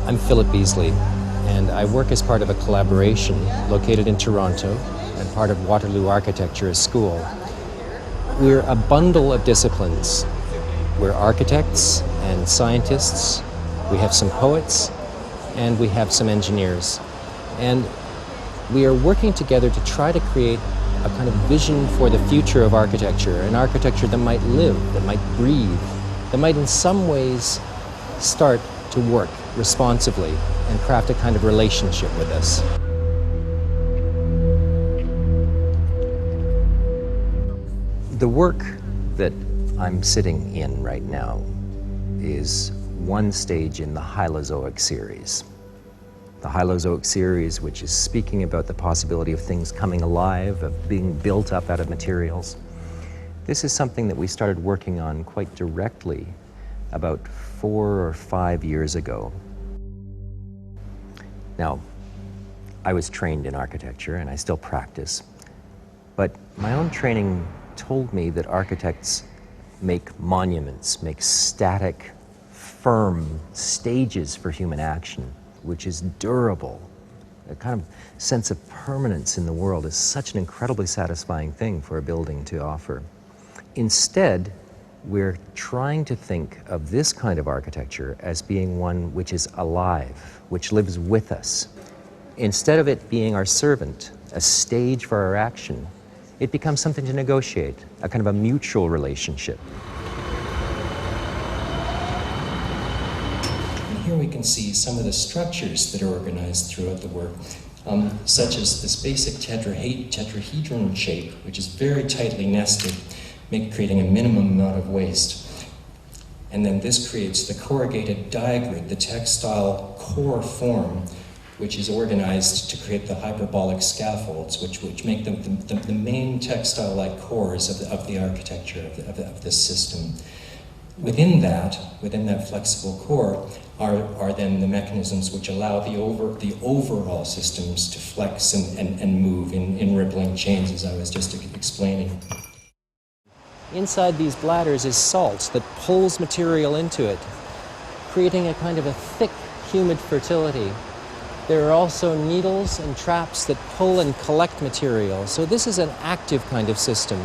I'm Philip Beesley, and I work as part of a collaboration located in Toronto and part of Waterloo Architecture School. We're a bundle of disciplines. We're architects and scientists, we have some poets, and we have some engineers. And we are working together to try to create a kind of vision for the future of architecture, an architecture that might live, that might breathe, that might in some ways start to work responsibly and craft a kind of relationship with us. The work that I'm sitting in right now is one stage in the Hylozoic series. The Hylozoic series, which is speaking about the possibility of things coming alive, of being built up out of materials. This is something that we started working on quite directly about 4 or 5 years ago. Now, I was trained in architecture and I still practice, but my own training told me that architects make monuments, make static, firm stages for human action, which is durable. A kind of sense of permanence in the world is such an incredibly satisfying thing for a building to offer. Instead, we're trying to think of this kind of architecture as being one which is alive, which lives with us. Instead of it being our servant, a stage for our action, it becomes something to negotiate, a kind of a mutual relationship. And here we can see some of the structures that are organized throughout the work, such as this basic tetrahedron shape, which is very tightly nested, creating a minimum amount of waste. And then this creates the corrugated diagrid, the textile core form, which is organized to create the hyperbolic scaffolds, which make them the main textile-like cores of the architecture of this system. Within that flexible core are then the mechanisms which allow the overall systems to flex and move in rippling chains, as I was just explaining. Inside these bladders is salt that pulls material into it, creating a kind of a thick, humid fertility. There are also needles and traps that pull and collect material. So this is an active kind of system,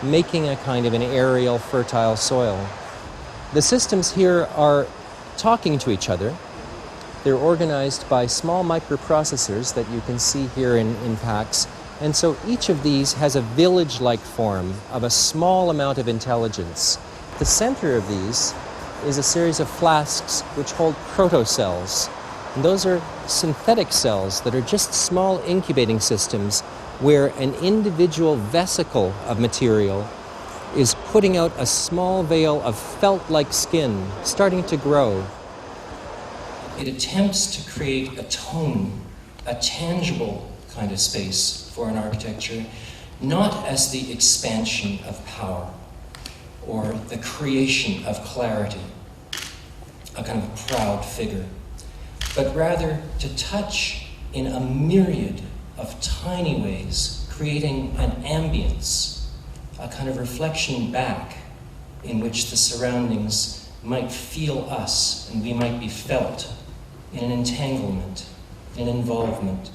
making a kind of an aerial, fertile soil. The systems here are talking to each other. They're organized by small microprocessors that you can see here in packs. And so each of these has a village-like form of a small amount of intelligence. The center of these is a series of flasks which hold protocells. And those are synthetic cells that are just small incubating systems where an individual vesicle of material is putting out a small veil of felt-like skin, starting to grow. It attempts to create a tone, a tangible kind of space for an architecture, not as the expansion of power or the creation of clarity, a kind of proud figure, but rather to touch in a myriad of tiny ways, creating an ambience, a kind of reflection back in which the surroundings might feel us and we might be felt in an entanglement, in involvement.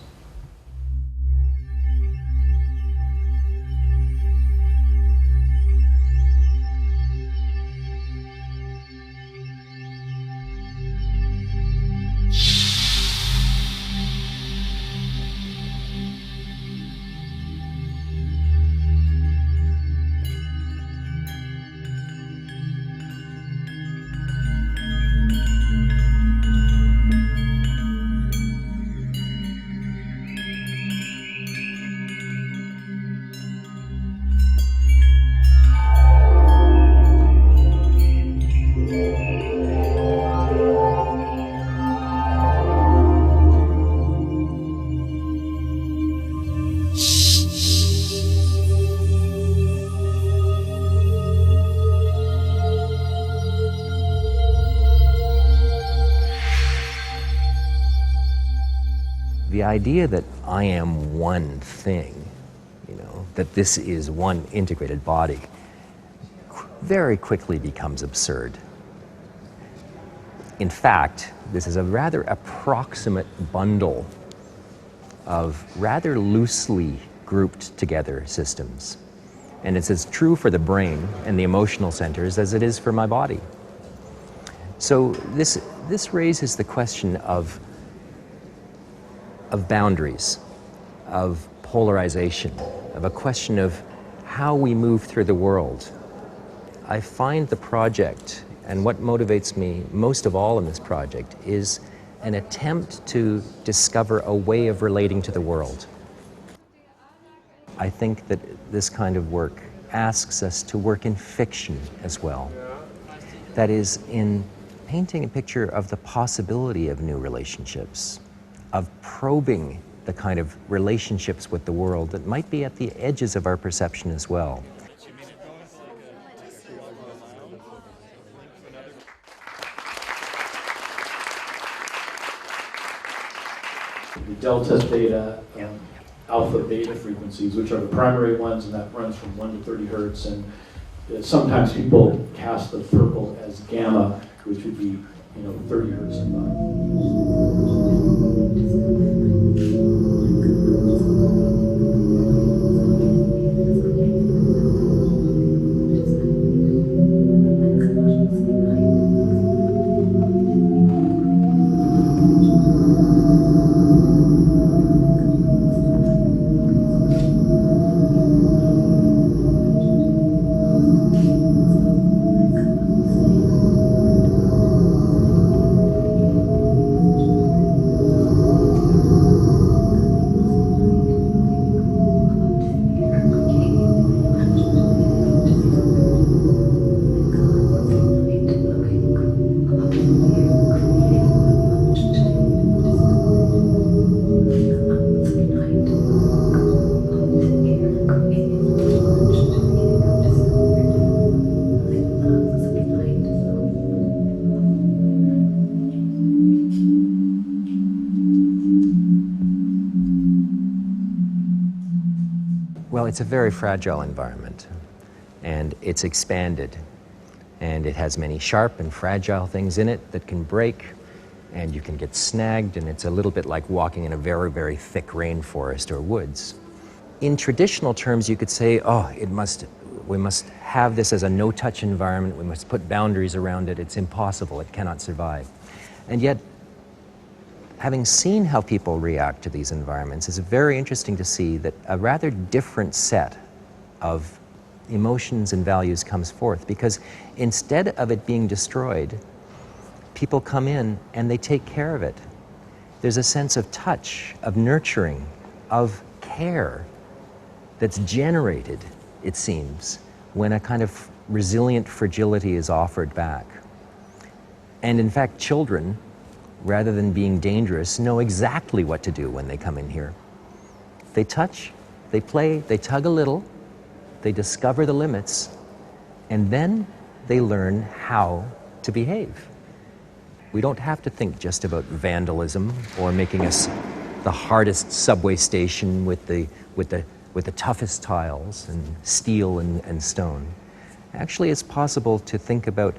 The idea that I am one thing, that this is one integrated body, very quickly becomes absurd. In fact, This is a rather approximate bundle of rather loosely grouped together systems. And it's as true for the brain and the emotional centers as it is for my body. So this raises the question of boundaries, of polarization, of a question of how we move through the world. I find the project, and what motivates me most of all in this project, is an attempt to discover a way of relating to the world. I think that this kind of work asks us to work in fiction as well. That is, in painting a picture of the possibility of new relationships, of probing the kind of relationships with the world that might be at the edges of our perception as well. The delta, theta, alpha, beta frequencies, which are the primary ones, and that runs from 1 to 30 hertz. And sometimes people cast the purple as gamma, which would be 30 hertz and above. Well, it's a very fragile environment, and it's expanded, and it has many sharp and fragile things in it that can break, and you can get snagged, and it's a little bit like walking in a very, very thick rainforest or woods. In traditional terms, you could say, oh, we must have this as a no-touch environment, we must put boundaries around it, it's impossible, it cannot survive. And yet, having seen how people react to these environments, it's very interesting to see that a rather different set of emotions and values comes forth, because instead of it being destroyed, people come in and they take care of it. There's a sense of touch, of nurturing, of care that's generated, it seems, when a kind of resilient fragility is offered back. And in fact, children, rather than being dangerous, know exactly what to do when they come in here. They touch, they play, they tug a little, they discover the limits, and then they learn how to behave. We don't have to think just about vandalism or making us the hardest subway station with the toughest tiles and steel and stone. Actually, it's possible to think about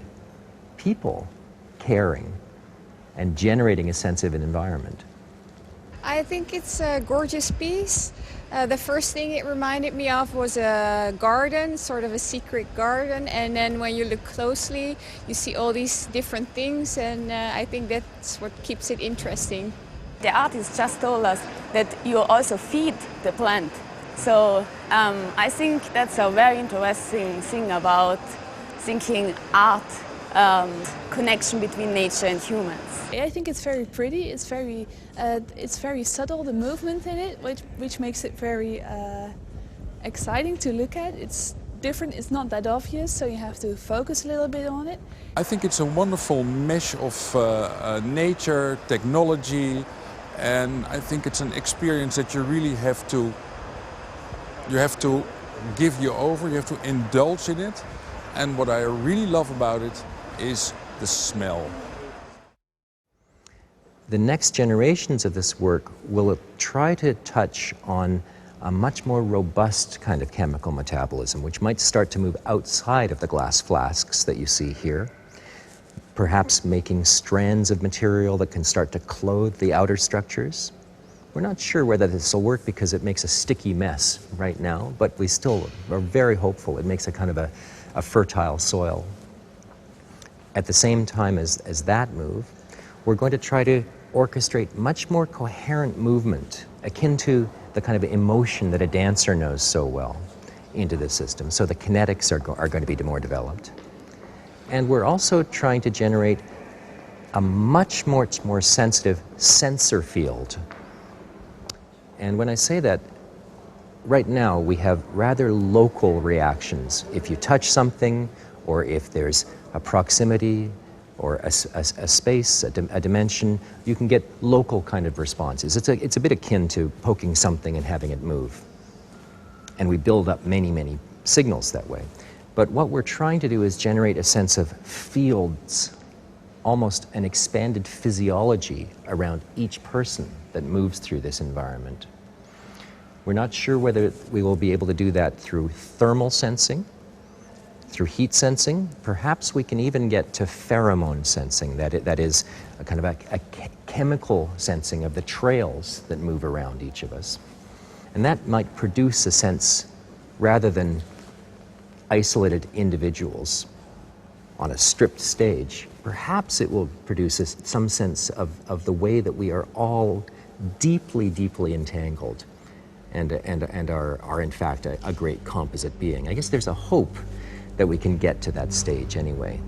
people caring and generating a sense of an environment. I think it's a gorgeous piece. The first thing it reminded me of was a garden, sort of a secret garden, and then when you look closely, you see all these different things, and I think that's what keeps it interesting. The artist just told us that you also feed the plant. So I think that's a very interesting thing about thinking art, connection between nature and humans. I think it's very pretty. It's very subtle, the movement in it, which makes it very exciting to look at. It's different. It's not that obvious, so you have to focus a little bit on it. I think it's a wonderful mesh of nature, technology, and I think it's an experience that you really have to give you over. You have to indulge in it. And what I really love about it is the smell. The next generations of this work will try to touch on a much more robust kind of chemical metabolism, which might start to move outside of the glass flasks that you see here. perhaps making strands of material that can start to clothe the outer structures. We're not sure whether this will work because it makes a sticky mess right now, but we still are very hopeful. It makes a kind of a fertile soil. At the same time as that move, we're going to try to orchestrate much more coherent movement, akin to the kind of emotion that a dancer knows so well, into the system. So the kinetics are going to be more developed. And we're also trying to generate a much more sensitive sensor field. And when I say that, right now we have rather local reactions. If you touch something, or if there's a proximity, or a space, a dimension, you can get local kind of responses. It's a bit akin to poking something and having it move. And we build up many signals that way. But what we're trying to do is generate a sense of fields, almost an expanded physiology around each person that moves through this environment. We're not sure whether we will be able to do that through thermal sensing, through heat sensing. Perhaps we can even get to pheromone sensing, that is a kind of a chemical sensing of the trails that move around each of us. And that might produce a sense, rather than isolated individuals on a stripped stage, perhaps it will produce some sense of the way that we are all deeply entangled and are in fact a great composite being. I guess there's a hope that we can get to that stage anyway.